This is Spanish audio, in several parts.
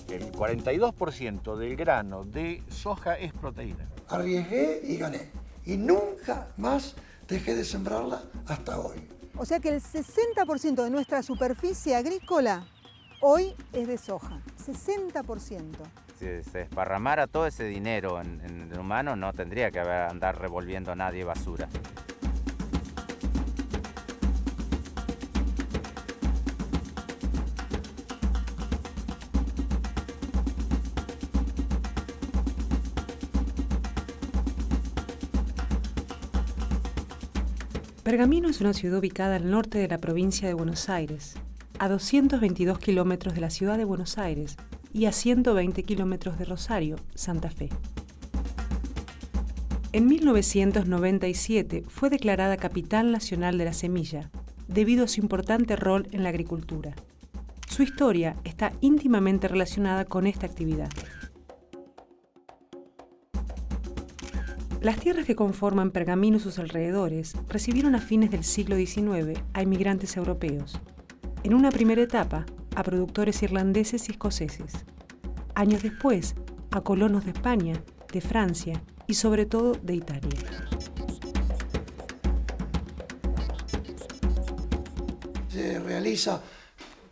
El 42% del grano de soja es proteína. Arriesgué y gané. Y nunca más dejé de sembrarla hasta hoy. O sea que el 60% de nuestra superficie agrícola hoy es de soja. 60%. Si se desparramara todo ese dinero en el humano, no tendría que andar revolviendo a nadie basura. Pergamino es una ciudad ubicada al norte de la provincia de Buenos Aires, a 222 kilómetros de la ciudad de Buenos Aires y a 120 kilómetros de Rosario, Santa Fe. En 1997 fue declarada Capital Nacional de la Semilla, debido a su importante rol en la agricultura. Su historia está íntimamente relacionada con esta actividad. Las tierras que conforman Pergamino y sus alrededores recibieron a fines del siglo XIX a inmigrantes europeos. En una primera etapa, a productores irlandeses y escoceses. Años después, a colonos de España, de Francia y sobre todo de Italia. Se realiza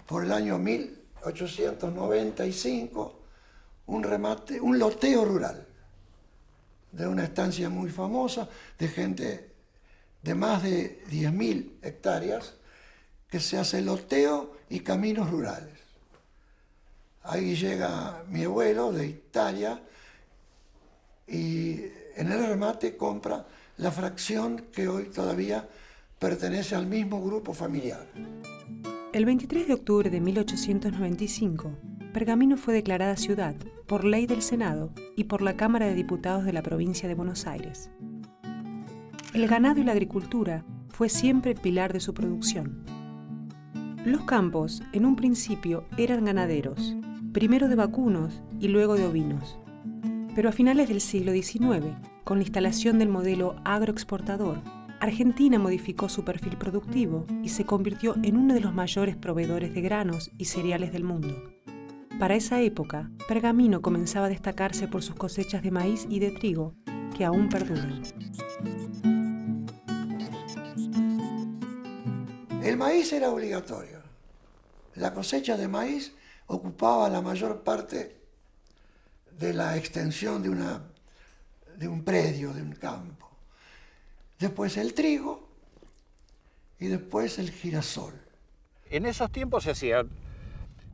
por el año 1895 un loteo rural de una estancia muy famosa de gente de más de 10.000 hectáreas que se hace loteo y caminos rurales. Ahí llega mi abuelo de Italia y en el remate compra la fracción que hoy todavía pertenece al mismo grupo familiar. El 23 de octubre de 1895, Pergamino fue declarada ciudad por ley del Senado y por la Cámara de Diputados de la provincia de Buenos Aires. El ganado y la agricultura fue siempre el pilar de su producción. Los campos, en un principio, eran ganaderos, primero de vacunos y luego de ovinos. Pero a finales del siglo XIX, con la instalación del modelo agroexportador, Argentina modificó su perfil productivo y se convirtió en uno de los mayores proveedores de granos y cereales del mundo. Para esa época, Pergamino comenzaba a destacarse por sus cosechas de maíz y de trigo, que aún perduran. El maíz era obligatorio. La cosecha de maíz ocupaba la mayor parte de la extensión de un predio, de un campo. Después el trigo y después el girasol. En esos tiempos se hacía,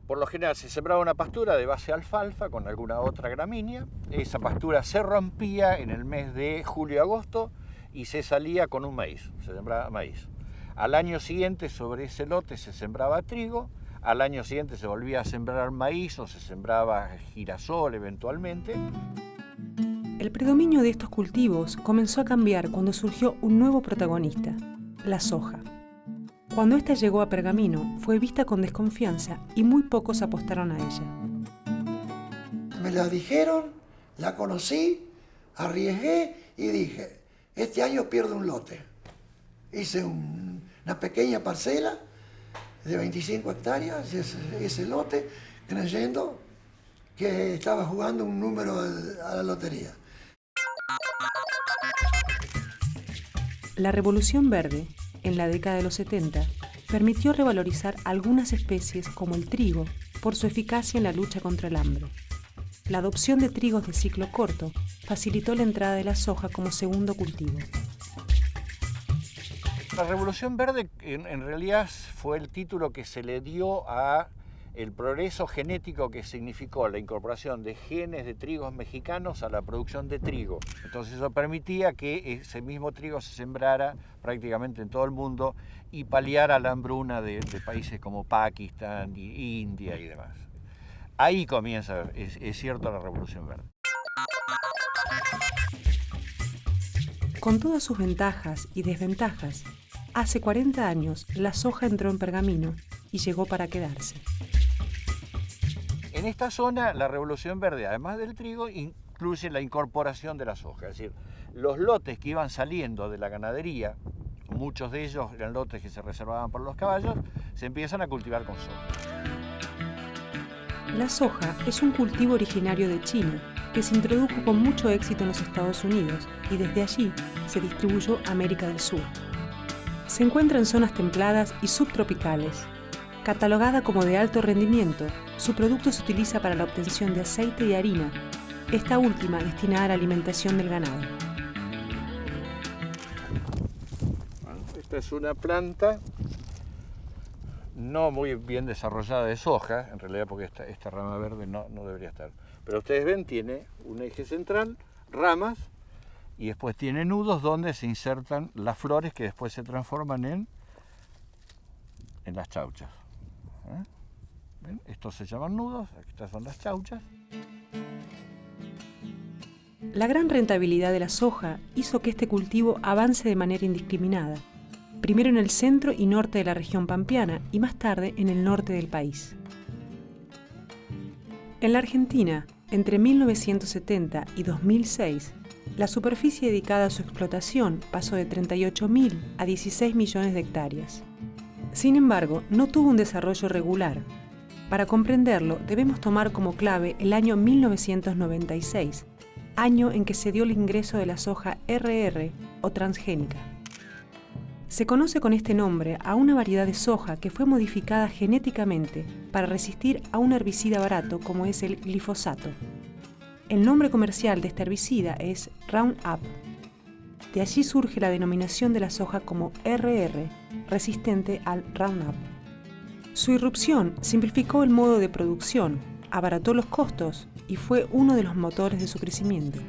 por lo general se sembraba una pastura de base alfalfa con alguna otra gramínea. Esa pastura se rompía en el mes de julio-agosto y se salía con un maíz, se sembraba maíz. Al año siguiente sobre ese lote se sembraba trigo, al año siguiente se volvía a sembrar maíz o se sembraba girasol eventualmente. El predominio de estos cultivos comenzó a cambiar cuando surgió un nuevo protagonista, la soja. Cuando ésta llegó a Pergamino, fue vista con desconfianza y muy pocos apostaron a ella. Me la dijeron, la conocí, arriesgué y dije, este año pierdo un lote. Hice una pequeña parcela de 25 hectáreas, ese lote, creyendo que estaba jugando un número a la lotería. La Revolución Verde, en la década de los 70, permitió revalorizar algunas especies como el trigo por su eficacia en la lucha contra el hambre. La adopción de trigos de ciclo corto facilitó la entrada de la soja como segundo cultivo. La Revolución Verde en realidad fue el título que se le dio a el progreso genético que significó la incorporación de genes de trigos mexicanos a la producción de trigo. Entonces eso permitía que ese mismo trigo se sembrara prácticamente en todo el mundo y paliara la hambruna de países como Pakistán, India y demás. Ahí comienza, es cierto, la Revolución Verde. Con todas sus ventajas y desventajas, hace 40 años la soja entró en Pergamino y llegó para quedarse. En esta zona, la Revolución Verde, además del trigo, incluye la incorporación de la soja. Es decir, los lotes que iban saliendo de la ganadería, muchos de ellos eran lotes que se reservaban para los caballos, se empiezan a cultivar con soja. La soja es un cultivo originario de China que se introdujo con mucho éxito en los Estados Unidos y desde allí se distribuyó a América del Sur. Se encuentra en zonas templadas y subtropicales. Catalogada como de alto rendimiento, su producto se utiliza para la obtención de aceite y harina, esta última destinada a la alimentación del ganado. Esta es una planta no muy bien desarrollada de soja, en realidad porque esta rama verde no debería estar. Pero ustedes ven, tiene un eje central, ramas, y después tiene nudos donde se insertan las flores que después se transforman en las chauchas. ¿Ven? Estos se llaman nudos, estas son las chauchas. La gran rentabilidad de la soja hizo que este cultivo avance de manera indiscriminada, primero en el centro y norte de la región pampeana y más tarde en el norte del país. En la Argentina, entre 1970 y 2006, la superficie dedicada a su explotación pasó de 38.000 a 16 millones de hectáreas. Sin embargo, no tuvo un desarrollo regular. Para comprenderlo, debemos tomar como clave el año 1996, año en que se dio el ingreso de la soja RR o transgénica. Se conoce con este nombre a una variedad de soja que fue modificada genéticamente para resistir a un herbicida barato como es el glifosato. El nombre comercial de este herbicida es Roundup. De allí surge la denominación de la soja como RR, resistente al Roundup. Su irrupción simplificó el modo de producción, abarató los costos y fue uno de los motores de su crecimiento.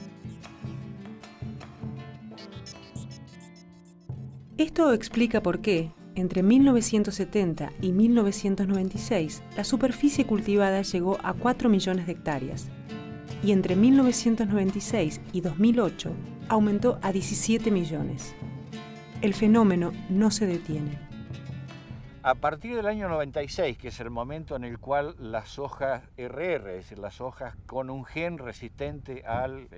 Esto explica por qué, entre 1970 y 1996, la superficie cultivada llegó a 4 millones de hectáreas, y entre 1996 y 2008 aumentó a 17 millones. El fenómeno no se detiene. A partir del año 96, que es el momento en el cual las hojas RR, es decir, las hojas con un gen resistente al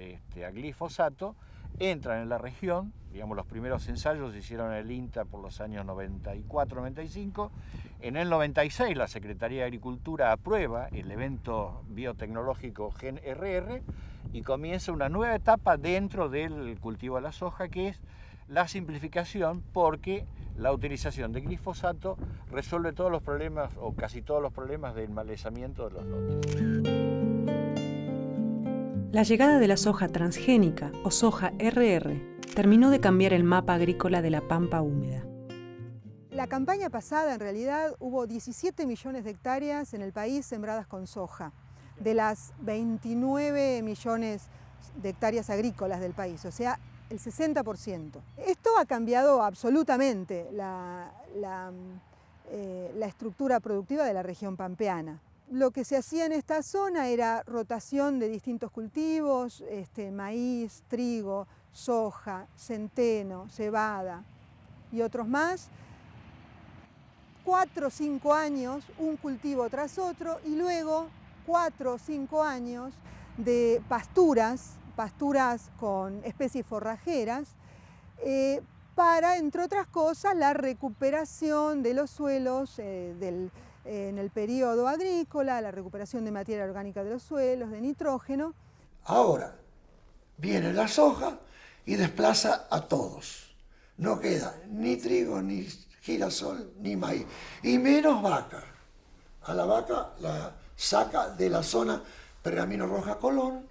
glifosato, entran en la región. Digamos, los primeros ensayos se hicieron en el INTA por los años 94-95. En el 96 la Secretaría de Agricultura aprueba el evento biotecnológico Gen RR y comienza una nueva etapa dentro del cultivo de la soja, que es la simplificación, porque la utilización de glifosato resuelve todos los problemas o casi todos los problemas del malezamiento de los lotes. La llegada de la soja transgénica o soja RR terminó de cambiar el mapa agrícola de la pampa húmeda. La campaña pasada, en realidad, hubo 17 millones de hectáreas en el país sembradas con soja, de las 29 millones de hectáreas agrícolas del país, o sea, el 60%. Esto ha cambiado absolutamente la estructura productiva de la región pampeana. Lo que se hacía en esta zona era rotación de distintos cultivos, maíz, trigo, soja, centeno, cebada y otros más. 4 o 5 años, un cultivo tras otro, y luego 4 o 5 años de pasturas con especies forrajeras, para, entre otras cosas, la recuperación de los suelos en el periodo agrícola, la recuperación de materia orgánica de los suelos, de nitrógeno. Ahora viene la soja y desplaza a todos. No queda ni trigo, ni girasol, ni maíz, y menos vaca. A la vaca la saca de la zona Pergamino Roja Colón,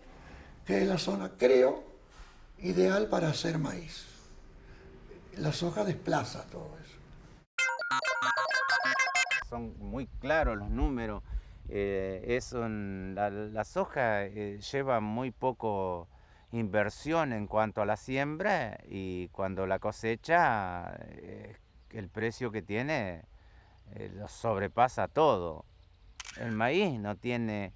que es la zona, creo, ideal para hacer maíz. La soja desplaza todo eso. Son muy claros los números. La soja lleva muy poco inversión en cuanto a la siembra, y cuando la cosecha, el precio que tiene lo sobrepasa todo. El maíz no tiene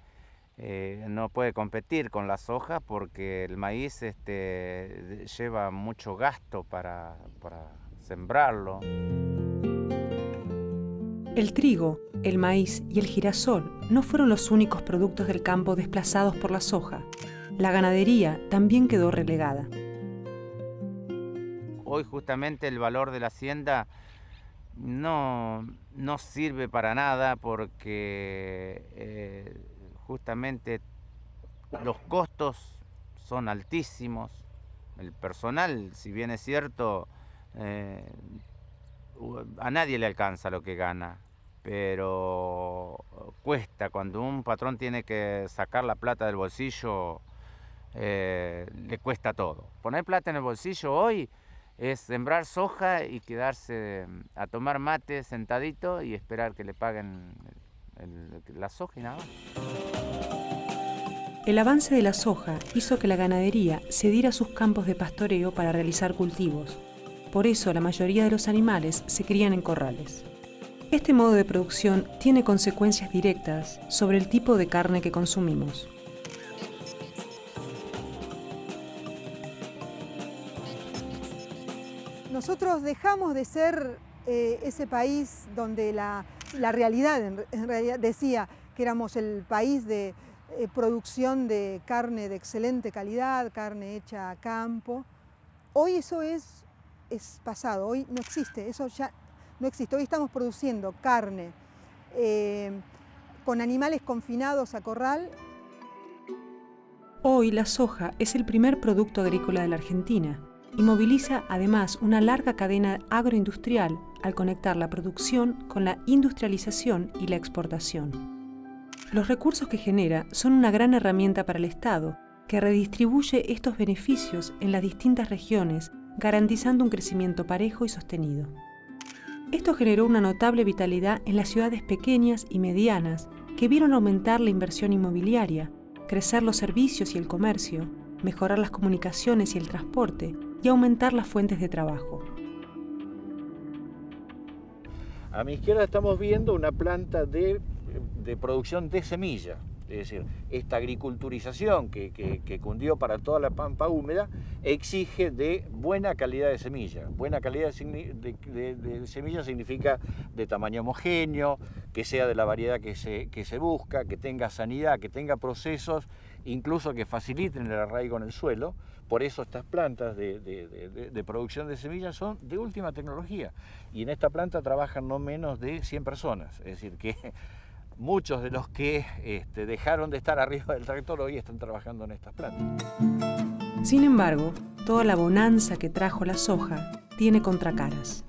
no puede competir con la soja porque el maíz lleva mucho gasto para sembrarlo. El trigo, el maíz y el girasol no fueron los únicos productos del campo desplazados por la soja. La ganadería también quedó relegada. Hoy justamente el valor de la hacienda no sirve para nada porque justamente los costos son altísimos. El personal, si bien es cierto, a nadie le alcanza lo que gana, pero cuesta. Cuando un patrón tiene que sacar la plata del bolsillo, le cuesta todo. Poner plata en el bolsillo hoy es sembrar soja y quedarse a tomar mate sentadito y esperar que le paguen la soja y nada más. El avance de la soja hizo que la ganadería cediera sus campos de pastoreo para realizar cultivos. Por eso la mayoría de los animales se crían en corrales. Este modo de producción tiene consecuencias directas sobre el tipo de carne que consumimos. Nosotros dejamos de ser ese país donde la realidad, en realidad decía que éramos el país de producción de carne de excelente calidad, carne hecha a campo. Hoy eso es pasado, hoy no existe, eso ya no existe. Hoy estamos produciendo carne con animales confinados a corral. Hoy la soja es el primer producto agrícola de la Argentina y moviliza además una larga cadena agroindustrial al conectar la producción con la industrialización y la exportación. Los recursos que genera son una gran herramienta para el Estado, que redistribuye estos beneficios en las distintas regiones, garantizando un crecimiento parejo y sostenido. Esto generó una notable vitalidad en las ciudades pequeñas y medianas, que vieron aumentar la inversión inmobiliaria, crecer los servicios y el comercio, mejorar las comunicaciones y el transporte y aumentar las fuentes de trabajo. A mi izquierda estamos viendo una planta de producción de semilla. Es decir, esta agriculturización que cundió para toda la pampa húmeda exige de buena calidad de semilla. Buena calidad de semilla significa de tamaño homogéneo, que sea de la variedad que se busca, que tenga sanidad, que tenga procesos incluso que faciliten el arraigo en el suelo. Por eso estas plantas de producción de semillas son de última tecnología. Y en esta planta trabajan no menos de 100 personas. Es decir, que muchos de los que dejaron de estar arriba del tractor hoy están trabajando en estas plantas. Sin embargo, toda la bonanza que trajo la soja tiene contracaras.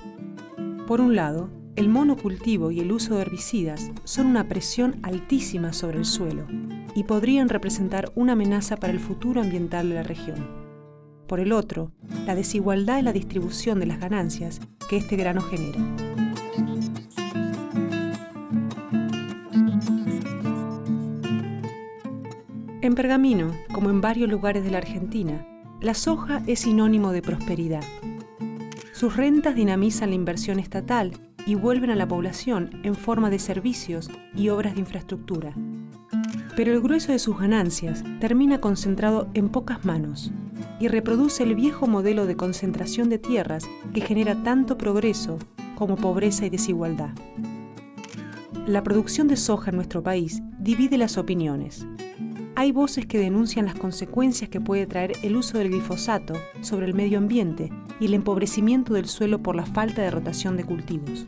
Por un lado, el monocultivo y el uso de herbicidas son una presión altísima sobre el suelo y podrían representar una amenaza para el futuro ambiental de la región. Por el otro, la desigualdad en la distribución de las ganancias que este grano genera. En Pergamino, como en varios lugares de la Argentina, la soja es sinónimo de prosperidad. Sus rentas dinamizan la inversión estatal y vuelven a la población en forma de servicios y obras de infraestructura. Pero el grueso de sus ganancias termina concentrado en pocas manos y reproduce el viejo modelo de concentración de tierras que genera tanto progreso como pobreza y desigualdad. La producción de soja en nuestro país divide las opiniones. Hay voces que denuncian las consecuencias que puede traer el uso del glifosato sobre el medio ambiente y el empobrecimiento del suelo por la falta de rotación de cultivos.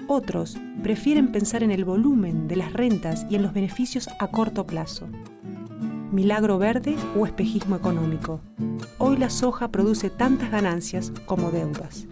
Otros prefieren pensar en el volumen de las rentas y en los beneficios a corto plazo. ¿Milagro verde o espejismo económico? Hoy la soja produce tantas ganancias como deudas.